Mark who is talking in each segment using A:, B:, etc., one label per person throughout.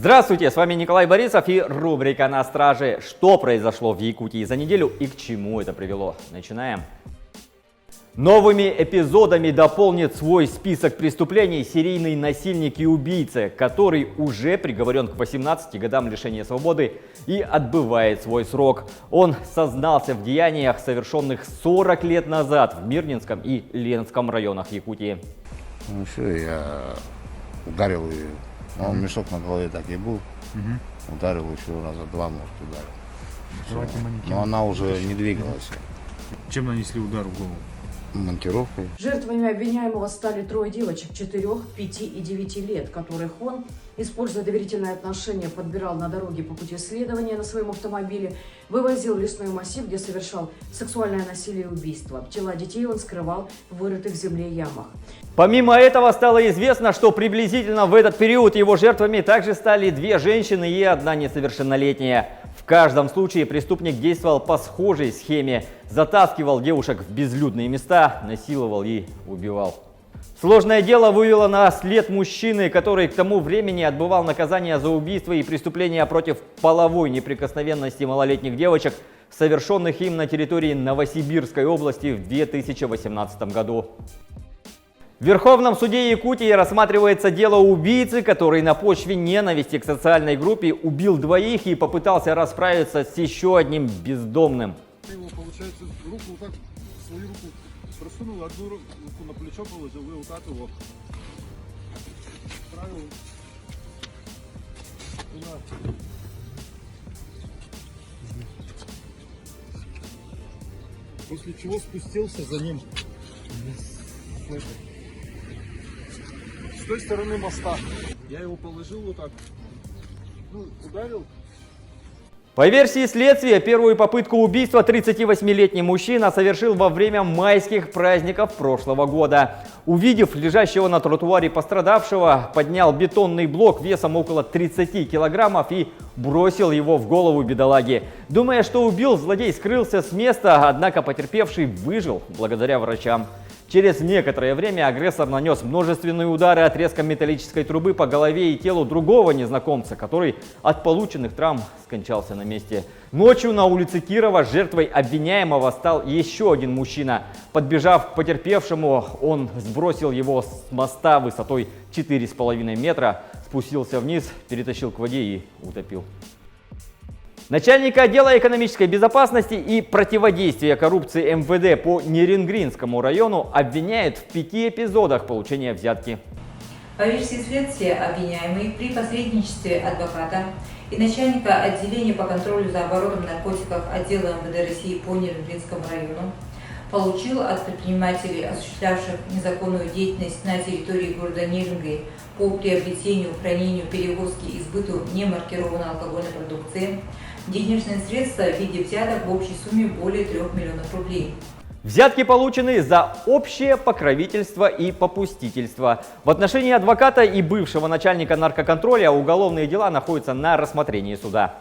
A: Здравствуйте, с вами Николай Борисов и рубрика «На страже». Что произошло в Якутии за неделю и к чему это привело? Начинаем. Новыми эпизодами дополнит свой список преступлений серийный насильник и убийца, который уже приговорен к 18 годам лишения свободы и отбывает свой срок. Он сознался в деяниях, совершенных 40 лет назад в Мирнинском и Ленском районах Якутии.
B: Ну все, я ударил ее. Мешок на голове так и был. Ударил еще раза два, может, ударил. Но она уже не двигалась.
C: Чем нанесли удар в голову?
B: Монтировкой.
D: Жертвами обвиняемого стали трое девочек 4, 5 и 9 лет, которых он, используя доверительные отношения, подбирал на дороге по пути следования на своем автомобиле, вывозил в лесной массив, где совершал сексуальное насилие и убийство. Тела детей он скрывал в вырытых в земле ямах.
A: Помимо этого стало известно, что приблизительно в этот период его жертвами также стали 2 женщины и 1 несовершеннолетняя. В каждом случае преступник действовал по схожей схеме. Затаскивал девушек в безлюдные места, насиловал и убивал. Сложное дело вывело на след мужчины, который к тому времени отбывал наказание за убийство и преступления против половой неприкосновенности малолетних девочек, совершенных им на территории Новосибирской области в 2018 году. В Верховном суде Якутии рассматривается дело убийцы, который на почве ненависти к социальной группе убил 2 и попытался расправиться с еще одним бездомным.
E: Его, получается, руку вот так, свою руку просунул, одну руку на плечо положил, и вот так его правил туда. После чего спустился за ним с той стороны моста. Я его положил вот так, ударил.
A: По версии следствия, первую попытку убийства 38-летний мужчина совершил во время майских праздников прошлого года. Увидев лежащего на тротуаре пострадавшего, поднял бетонный блок весом около 30 килограммов и бросил его в голову бедолаги. Думая, что убил, злодей скрылся с места, однако потерпевший выжил благодаря врачам. Через некоторое время агрессор нанес множественные удары отрезком металлической трубы по голове и телу другого незнакомца, который от полученных травм скончался на месте. Ночью на улице Кирова жертвой обвиняемого стал еще один мужчина. Подбежав к потерпевшему, он сбросил его с моста высотой 4,5 метра, спустился вниз, перетащил к воде и утопил. Начальника отдела экономической безопасности и противодействия коррупции МВД по Нерингринскому району обвиняют в 5 эпизодах получения взятки.
F: По версии следствия, обвиняемый при посредничестве адвоката и начальника отделения по контролю за оборотом наркотиков отдела МВД России по Нерингринскому району получил от предпринимателей, осуществлявших незаконную деятельность на территории города Нерингри по приобретению, хранению, перевозке и сбыту немаркированной алкогольной продукции, денежные средства в виде взяток в общей сумме более 3 миллионов рублей.
A: Взятки получены за общее покровительство и попустительство. В отношении адвоката и бывшего начальника наркоконтроля уголовные дела находятся на рассмотрении суда.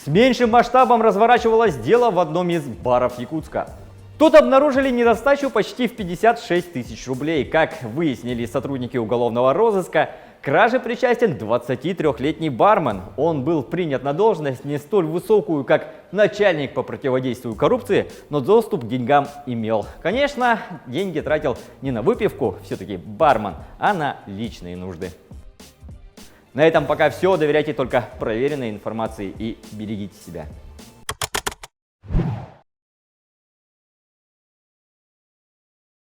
A: С меньшим масштабом разворачивалось дело в одном из баров Якутска. Тут обнаружили недостачу почти в 56 тысяч рублей. Как выяснили сотрудники уголовного розыска, к краже причастен 23-летний бармен. Он был принят на должность не столь высокую, как начальник по противодействию коррупции, но доступ к деньгам имел. Конечно, деньги тратил не на выпивку, все-таки бармен, а на личные нужды. На этом пока все. Доверяйте только проверенной информации и берегите себя.